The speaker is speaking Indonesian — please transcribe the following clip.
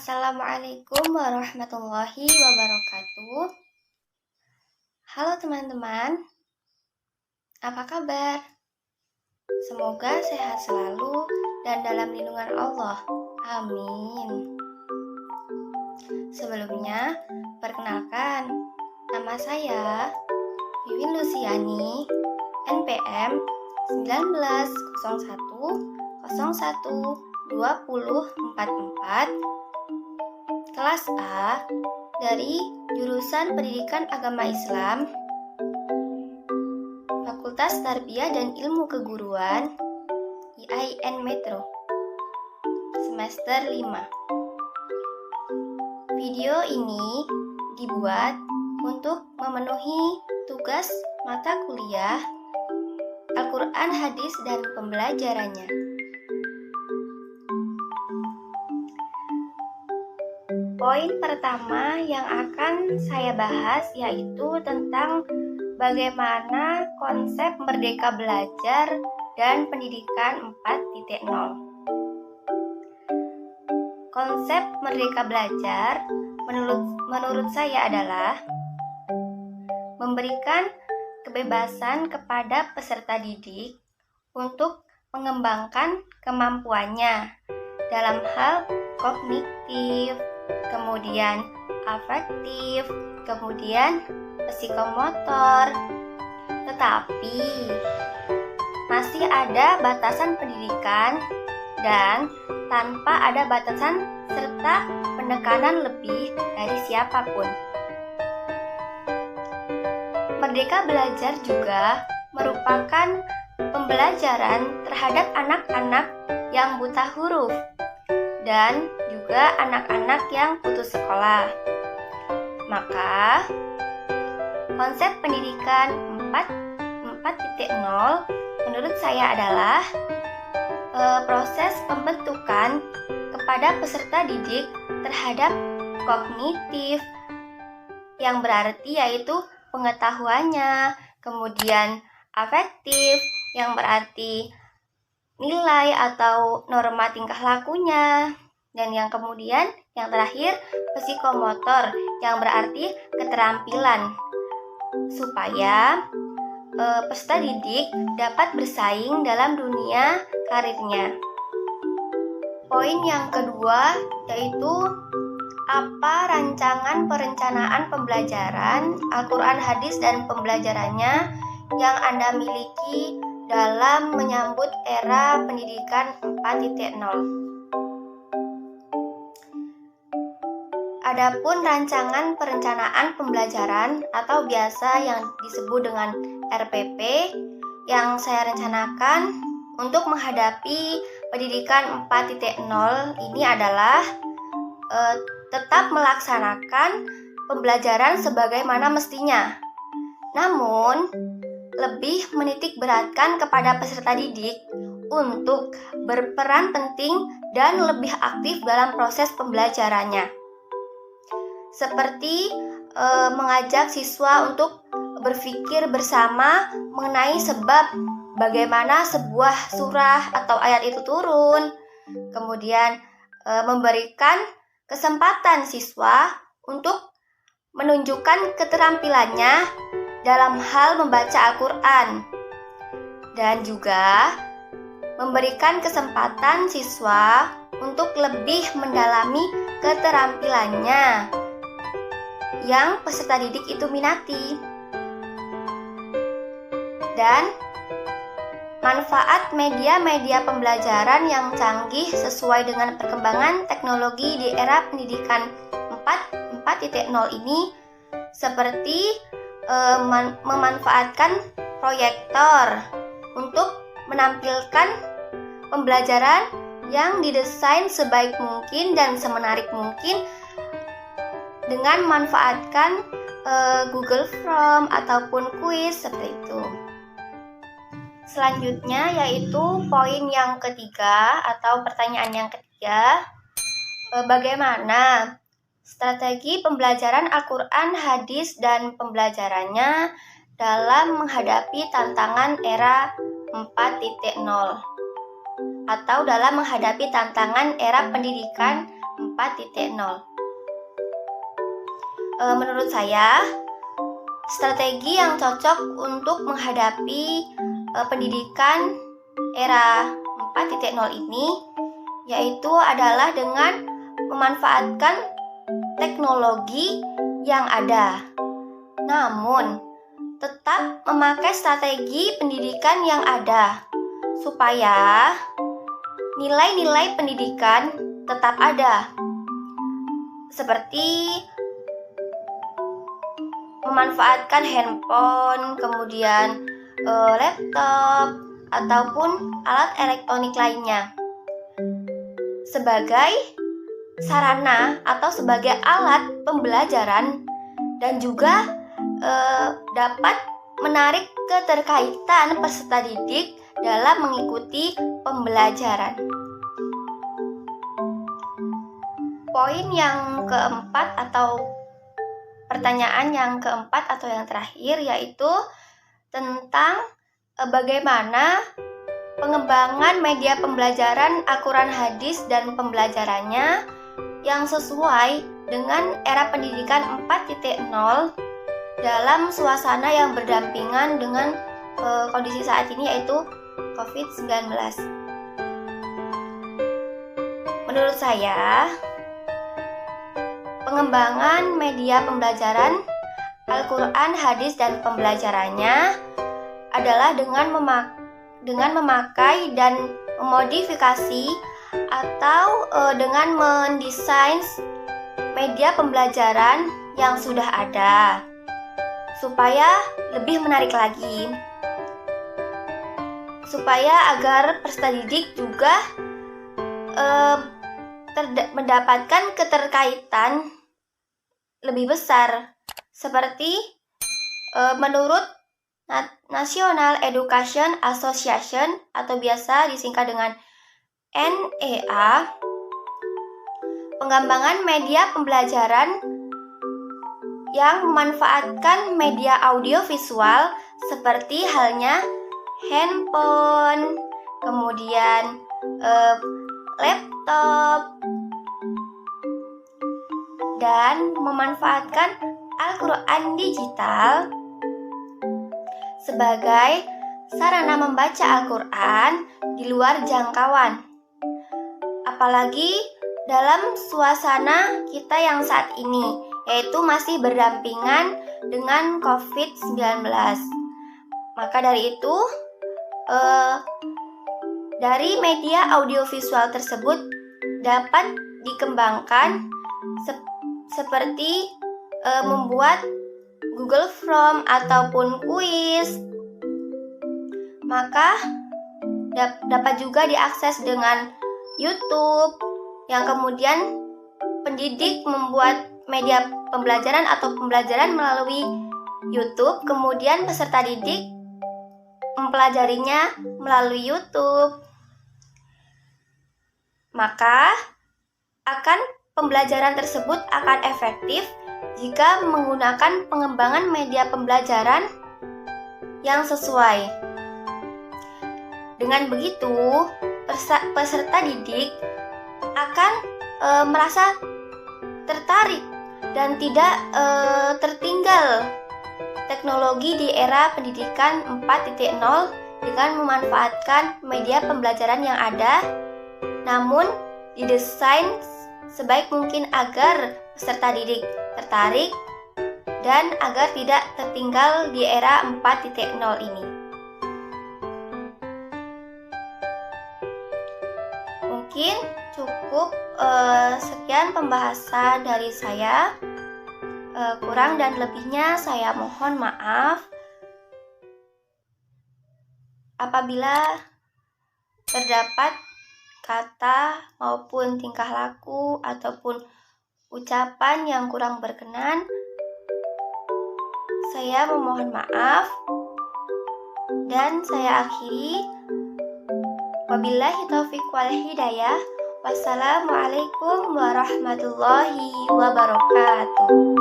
Assalamualaikum warahmatullahi wabarakatuh. Halo teman-teman, apa kabar? Semoga sehat selalu dan dalam lindungan Allah. Amin. Sebelumnya, perkenalkan, nama saya Wiwin Luciani, NPM 1901012044, kelas A dari jurusan Pendidikan Agama Islam, Fakultas Tarbiyah dan Ilmu Keguruan, IAIN Metro, semester 5. Video ini dibuat untuk memenuhi tugas mata kuliah Al-Quran, Hadis, dan pembelajarannya. Poin pertama yang akan saya bahas yaitu tentang bagaimana konsep Merdeka Belajar dan Pendidikan 4.0. Konsep Merdeka Belajar menurut saya adalah memberikan kebebasan kepada peserta didik untuk mengembangkan kemampuannya dalam hal kognitif, kemudian afektif, kemudian psikomotor. Tetapi masih ada batasan pendidikan dan tanpa ada batasan serta penekanan lebih dari siapapun. Merdeka Belajar juga merupakan pembelajaran terhadap anak-anak yang buta huruf dan juga anak-anak yang putus sekolah. Maka, konsep pendidikan 4.0 menurut saya adalah proses pembentukan kepada peserta didik terhadap kognitif, yang berarti yaitu pengetahuannya, kemudian afektif, yang berarti nilai atau norma tingkah lakunya, dan yang terakhir psikomotor, yang berarti keterampilan, supaya peserta didik dapat bersaing dalam dunia karirnya. Poin yang kedua yaitu apa rancangan perencanaan pembelajaran Al-Quran, Hadis, dan pembelajarannya yang Anda miliki dalam menyambut era pendidikan 4.0. Adapun rancangan perencanaan pembelajaran atau biasa yang disebut dengan RPP yang saya rencanakan untuk menghadapi pendidikan 4.0 ini adalah tetap melaksanakan pembelajaran sebagaimana mestinya, namun lebih menitik beratkan kepada peserta didik untuk berperan penting dan lebih aktif dalam proses pembelajarannya, seperti mengajak siswa untuk berpikir bersama mengenai sebab bagaimana sebuah surah atau ayat itu turun, kemudian memberikan kesempatan siswa untuk menunjukkan keterampilannya dalam hal membaca Al-Quran, dan juga memberikan kesempatan siswa untuk lebih mendalami keterampilannya yang peserta didik itu minati. Dan manfaat media-media pembelajaran yang canggih sesuai dengan perkembangan teknologi di era pendidikan 4.0 ini seperti memanfaatkan proyektor untuk menampilkan pembelajaran yang didesain sebaik mungkin dan semenarik mungkin dengan memanfaatkan Google Form ataupun kuis seperti itu. Selanjutnya yaitu poin yang ketiga atau pertanyaan yang ketiga, bagaimana strategi pembelajaran Al-Quran, Hadis, dan pembelajarannya dalam menghadapi tantangan era 4.0 atau dalam menghadapi tantangan era pendidikan 4.0. Menurut saya, strategi yang cocok untuk menghadapi pendidikan era 4.0 ini yaitu adalah dengan memanfaatkan teknologi yang ada, namun tetap memakai strategi pendidikan yang ada supaya nilai-nilai pendidikan tetap ada, seperti memanfaatkan handphone, kemudian laptop, ataupun alat elektronik lainnya sebagai sarana atau sebagai alat pembelajaran, dan juga dapat menarik keterkaitan peserta didik dalam mengikuti pembelajaran. Poin yang keempat atau pertanyaan yang keempat atau yang terakhir yaitu tentang bagaimana pengembangan media pembelajaran Al-Quran Hadis dan pembelajarannya yang sesuai dengan era pendidikan 4.0 dalam suasana yang berdampingan dengan kondisi saat ini yaitu COVID-19. Menurut saya, pengembangan media pembelajaran Al-Quran, Hadis, dan pembelajarannya adalah dengan memakai dan memodifikasi atau dengan mendesain media pembelajaran yang sudah ada supaya lebih menarik lagi, supaya agar peserta didik juga mendapatkan keterkaitan lebih besar, seperti menurut National Education Association atau biasa disingkat dengan NEA, pengembangan media pembelajaran yang memanfaatkan media audiovisual seperti halnya handphone, kemudian laptop, dan memanfaatkan Al-Quran digital sebagai sarana membaca Al-Quran di luar jangkauan. Apalagi dalam suasana kita yang saat ini, yaitu masih berdampingan dengan COVID-19. Maka dari itu, dari media audiovisual tersebut dapat dikembangkan seperti membuat Google Form ataupun kuis. Maka dapat juga diakses dengan YouTube, yang kemudian pendidik membuat media pembelajaran atau pembelajaran melalui YouTube, kemudian peserta didik mempelajarinya melalui YouTube. Maka pembelajaran tersebut akan efektif jika menggunakan pengembangan media pembelajaran yang sesuai. Dengan begitu, peserta didik akan merasa tertarik dan tidak tertinggal teknologi di era pendidikan 4.0 dengan memanfaatkan media pembelajaran yang ada, namun didesain sebaik mungkin agar peserta didik tertarik dan agar tidak tertinggal di era 4.0 ini. Mungkin cukup sekian pembahasan dari saya. Kurang dan lebihnya saya mohon maaf. Apabila terdapat kata maupun tingkah laku ataupun ucapan yang kurang berkenan, saya memohon maaf dan saya akhiri. Wabillahi taufiq wal hidayah. Wassalamualaikum warahmatullahi wabarakatuh.